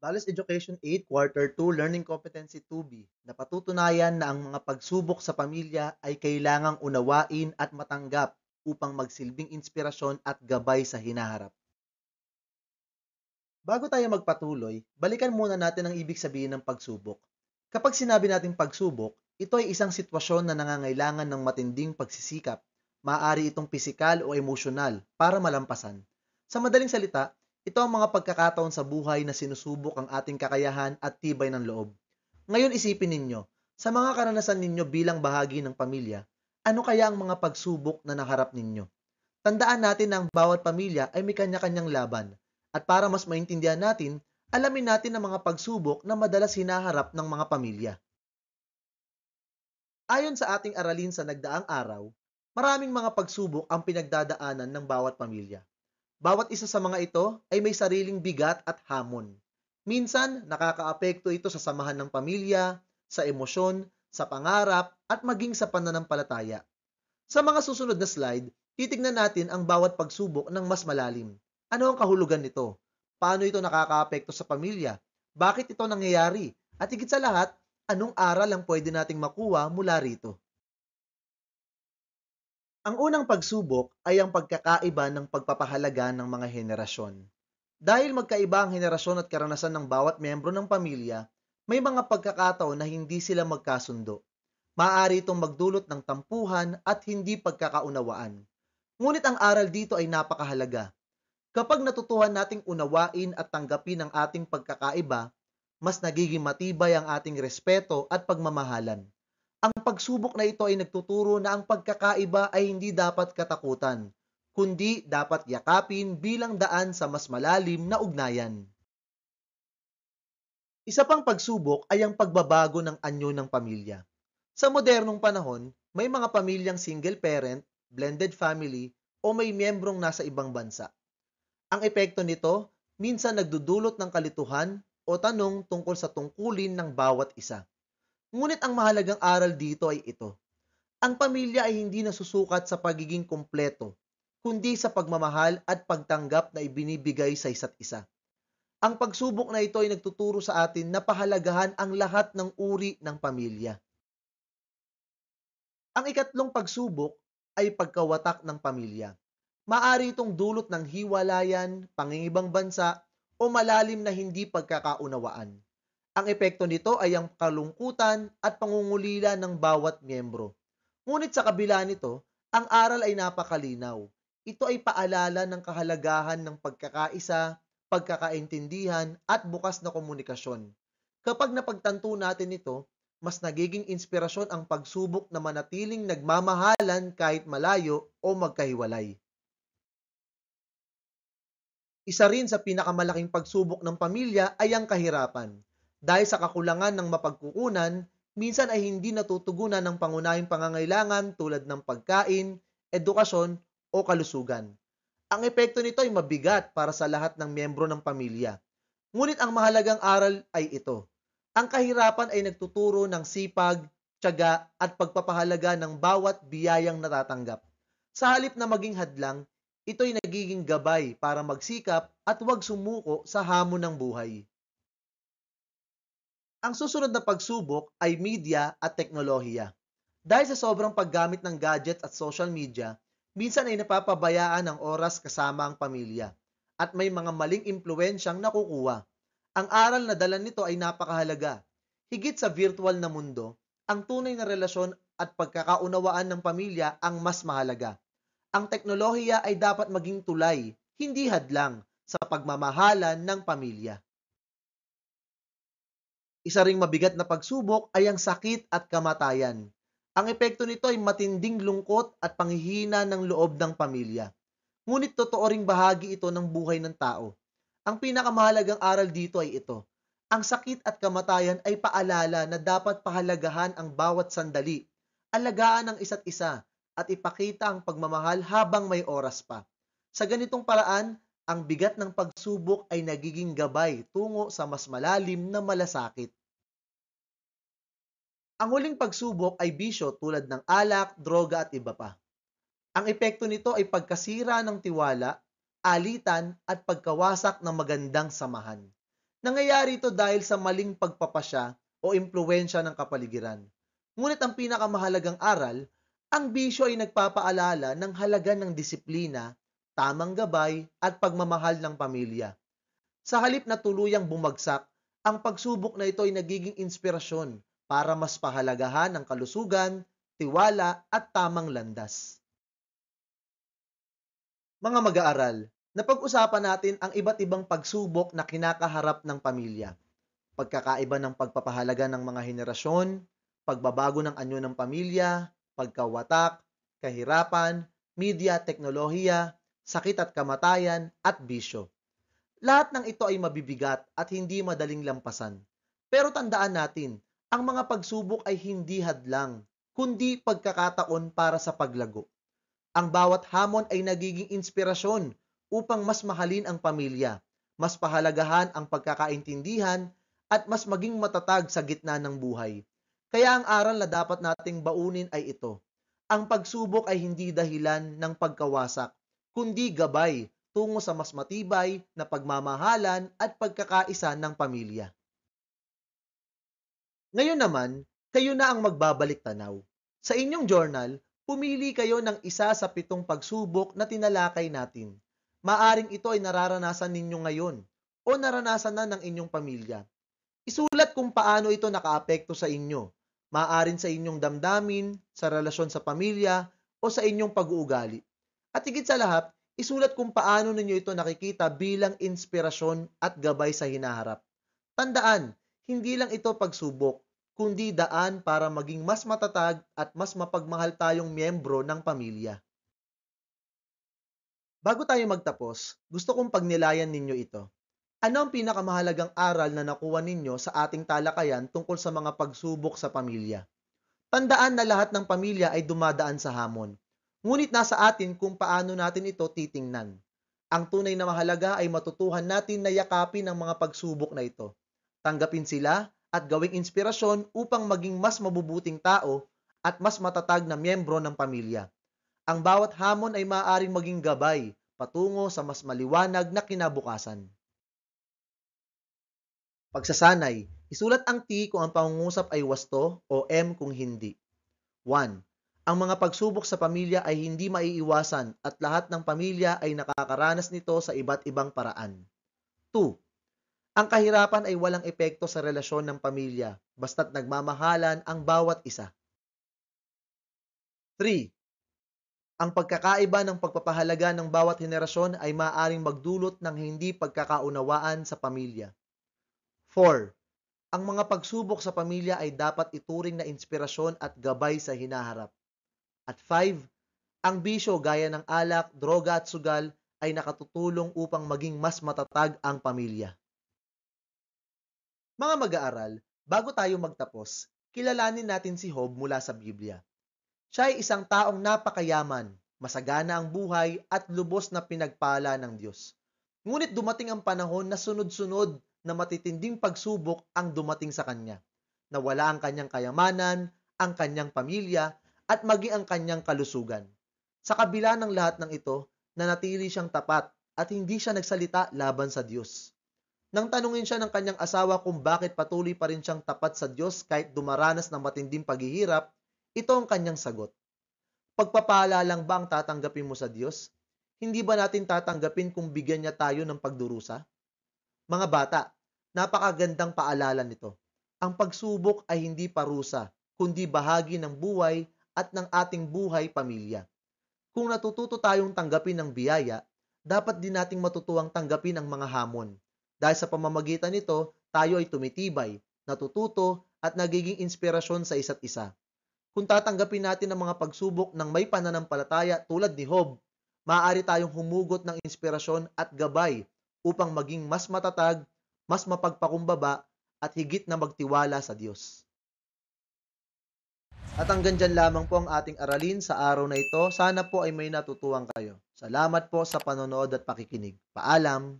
Values Education 8, Quarter 2, Learning Competency 2B, napatutunayan na ang mga pagsubok sa pamilya ay kailangang unawain at matanggap upang magsilbing inspirasyon at gabay sa hinaharap. Bago tayo magpatuloy, balikan muna natin ang ibig sabihin ng pagsubok. Kapag sinabi nating pagsubok, ito ay isang sitwasyon na nangangailangan ng matinding pagsisikap. Maaari itong pisikal o emosyonal para malampasan. Sa madaling salita, ito ang mga pagkakataon sa buhay na sinusubok ang ating kakayahan at tibay ng loob. Ngayon isipin ninyo, sa mga karanasan ninyo bilang bahagi ng pamilya, ano kaya ang mga pagsubok na naharap ninyo? Tandaan natin na ang bawat pamilya ay may kanya-kanyang laban. At para mas maintindihan natin, alamin natin ang mga pagsubok na madalas hinaharap ng mga pamilya. Ayon sa ating aralin sa nagdaang araw, maraming mga pagsubok ang pinagdadaanan ng bawat pamilya. Bawat isa sa mga ito ay may sariling bigat at hamon. Minsan, nakakaapekto ito sa samahan ng pamilya, sa emosyon, sa pangarap, at maging sa pananampalataya. Sa mga susunod na slide, titignan natin ang bawat pagsubok ng mas malalim. Ano ang kahulugan nito? Paano ito nakakaapekto sa pamilya? Bakit ito nangyayari? At higit sa lahat, anong aral ang pwede nating makuha mula rito? Ang unang pagsubok ay ang pagkakaiba ng pagpapahalaga ng mga henerasyon. Dahil magkaiba ang henerasyon at karanasan ng bawat miyembro ng pamilya, may mga pagkakataon na hindi sila magkasundo. Maaari itong magdulot ng tampuhan at hindi pagkakaunawaan. Ngunit ang aral dito ay napakahalaga. Kapag natutuhan nating unawain at tanggapin ang ating pagkakaiba, mas nagiging matibay ang ating respeto at pagmamahalan. Ang pagsubok na ito ay nagtuturo na ang pagkakaiba ay hindi dapat katakutan, kundi dapat yakapin bilang daan sa mas malalim na ugnayan. Isa pang pagsubok ay ang pagbabago ng anyo ng pamilya. Sa modernong panahon, may mga pamilyang single parent, blended family, o may miyembrong nasa ibang bansa. Ang epekto nito, minsan nagdudulot ng kalituhan o tanong tungkol sa tungkulin ng bawat isa. Ngunit ang mahalagang aral dito ay ito. Ang pamilya ay hindi nasusukat sa pagiging kumpleto, kundi sa pagmamahal at pagtanggap na ibinibigay sa isa't isa. Ang pagsubok na ito ay nagtuturo sa atin na pahalagahan ang lahat ng uri ng pamilya. Ang ikatlong pagsubok ay pagkawatak ng pamilya. Maaari itong dulot ng hiwalayan, pangingibang bansa, o malalim na hindi pagkakaunawaan. Ang epekto nito ay ang kalungkutan at pangungulila ng bawat miyembro. Ngunit sa kabila nito, ang aral ay napakalinaw. Ito ay paalala ng kahalagahan ng pagkakaisa, pagkakaintindihan at bukas na komunikasyon. Kapag napagtanto natin ito, mas nagiging inspirasyon ang pagsubok na manatiling nagmamahalan kahit malayo o magkahiwalay. Isa rin sa pinakamalaking pagsubok ng pamilya ay ang kahirapan. Dahil sa kakulangan ng mapagkukunan, minsan ay hindi natutugunan ng pangunahing pangangailangan tulad ng pagkain, edukasyon o kalusugan. Ang epekto nito ay mabigat para sa lahat ng miyembro ng pamilya. Ngunit ang mahalagang aral ay ito. Ang kahirapan ay nagtuturo ng sipag, tiyaga at pagpapahalaga ng bawat biyayang natatanggap. Sa halip na maging hadlang, ito'y nagiging gabay para magsikap at huwag sumuko sa hamon ng buhay. Ang susunod na pagsubok ay media at teknolohiya. Dahil sa sobrang paggamit ng gadgets at social media, minsan ay napapabayaan ang oras kasama ang pamilya at may mga maling impluensyang nakukuha. Ang aral na dala nito ay napakahalaga. Higit sa virtual na mundo, ang tunay na relasyon at pagkakaunawaan ng pamilya ang mas mahalaga. Ang teknolohiya ay dapat maging tulay, hindi hadlang, sa pagmamahalan ng pamilya. Isa ring mabigat na pagsubok ay ang sakit at kamatayan. Ang epekto nito ay matinding lungkot at panghihina ng loob ng pamilya. Ngunit totoo ring bahagi ito ng buhay ng tao. Ang pinakamahalagang aral dito ay ito. Ang sakit at kamatayan ay paalala na dapat pahalagahan ang bawat sandali, alagaan ang isa't isa, at ipakita ang pagmamahal habang may oras pa. Sa ganitong paraan, ang bigat ng pagsubok ay nagiging gabay tungo sa mas malalim na malasakit. Ang huling pagsubok ay bisyo tulad ng alak, droga at iba pa. Ang epekto nito ay pagkasira ng tiwala, alitan at pagkawasak ng magandang samahan. Nangyayari ito dahil sa maling pagpapasya o impluwensya ng kapaligiran. Ngunit ang pinakamahalagang aral, ang bisyo ay nagpapaalala ng halaga ng disiplina, tamang gabay at pagmamahal ng pamilya. Sa halip na tuluyang bumagsak, ang pagsubok na ito ay nagiging inspirasyon para mas pahalagahan ang kalusugan, tiwala at tamang landas. Mga mag-aaral, napag-usapan natin ang iba't ibang pagsubok na kinakaharap ng pamilya. Pagkakaiba ng pagpapahalaga ng mga henerasyon, pagbabago ng anyo ng pamilya, pagkawatak, kahirapan, media at teknolohiya, sakit at kamatayan, at bisyo. Lahat ng ito ay mabibigat at hindi madaling lampasan. Pero tandaan natin, ang mga pagsubok ay hindi hadlang, kundi pagkakataon para sa paglago. Ang bawat hamon ay nagiging inspirasyon upang mas mahalin ang pamilya, mas pahalagahan ang pagkakaintindihan, at mas maging matatag sa gitna ng buhay. Kaya ang aral na dapat nating baunin ay ito. Ang pagsubok ay hindi dahilan ng pagkawasak, kundi gabay tungo sa mas matibay na pagmamahalan at pagkakaisa ng pamilya. Ngayon naman, kayo na ang magbabalik tanaw. Sa inyong journal, pumili kayo ng isa sa 7 pagsubok na tinalakay natin. Maaring ito ay nararanasan ninyo ngayon o naranasan na ng inyong pamilya. Isulat kung paano ito nakaapekto sa inyo. Maaring sa inyong damdamin, sa relasyon sa pamilya, o sa inyong pag-uugali. At higit sa lahat, isulat kung paano ninyo ito nakikita bilang inspirasyon at gabay sa hinaharap. Tandaan, hindi lang ito pagsubok, kundi daan para maging mas matatag at mas mapagmahal tayong miyembro ng pamilya. Bago tayo magtapos, gusto kong pagnilayan ninyo ito. Ano ang pinakamahalagang aral na nakuha ninyo sa ating talakayan tungkol sa mga pagsubok sa pamilya? Tandaan na lahat ng pamilya ay dumadaan sa hamon. Ngunit nasa atin kung paano natin ito titingnan. Ang tunay na mahalaga ay matutuhan natin na yakapin ang mga pagsubok na ito. Tanggapin sila at gawing inspirasyon upang maging mas mabubuting tao at mas matatag na miyembro ng pamilya. Ang bawat hamon ay maaaring maging gabay patungo sa mas maliwanag na kinabukasan. Pagsasanay, isulat ang T kung ang pangungusap ay wasto o M kung hindi. 1. Ang mga pagsubok sa pamilya ay hindi maiiwasan at lahat ng pamilya ay nakakaranas nito sa iba't ibang paraan. 2. Ang kahirapan ay walang epekto sa relasyon ng pamilya basta't nagmamahalan ang bawat isa. 3. Ang pagkakaiba ng pagpapahalaga ng bawat henerasyon ay maaaring magdulot ng hindi pagkakaunawaan sa pamilya. 4. Ang mga pagsubok sa pamilya ay dapat ituring na inspirasyon at gabay sa hinaharap. At 5. Ang bisyo gaya ng alak, droga at sugal ay nakatutulong upang maging mas matatag ang pamilya. Mga mag-aaral, bago tayo magtapos, kilalanin natin si Job mula sa Biblia. Siya ay isang taong napakayaman, masagana ang buhay at lubos na pinagpala ng Diyos. Ngunit dumating ang panahon na sunod-sunod na matitinding pagsubok ang dumating sa kanya. Nawala ang kanyang kayamanan, ang kanyang pamilya, at maging ang kanyang kalusugan. Sa kabila ng lahat ng ito, nanatili siyang tapat at hindi siya nagsalita laban sa Diyos. Nang tanungin siya ng kanyang asawa kung bakit patuloy pa rin siyang tapat sa Diyos kahit dumaranas ng matinding paghihirap, ito ang kanyang sagot. Pagpapala lang ba ang tatanggapin mo sa Diyos? Hindi ba natin tatanggapin kung bigyan niya tayo ng pagdurusa? Mga bata, napakagandang paalala nito. Ang pagsubok ay hindi parusa, kundi bahagi ng buhay at ng ating buhay pamilya. Kung natututo tayong tanggapin ang biyaya, dapat din nating matutuwang tanggapin ang mga hamon. Dahil sa pamamagitan nito, tayo ay tumitibay, natututo at nagiging inspirasyon sa isa't isa. Kung tatanggapin natin ang mga pagsubok ng may pananampalataya tulad ni Job, maaari tayong humugot ng inspirasyon at gabay upang maging mas matatag, mas mapagpakumbaba, at higit na magtiwala sa Diyos. At hanggang dyan lamang po ang ating aralin sa araw na ito. Sana po ay may natutuwang kayo. Salamat po sa panonood at pakikinig. Paalam!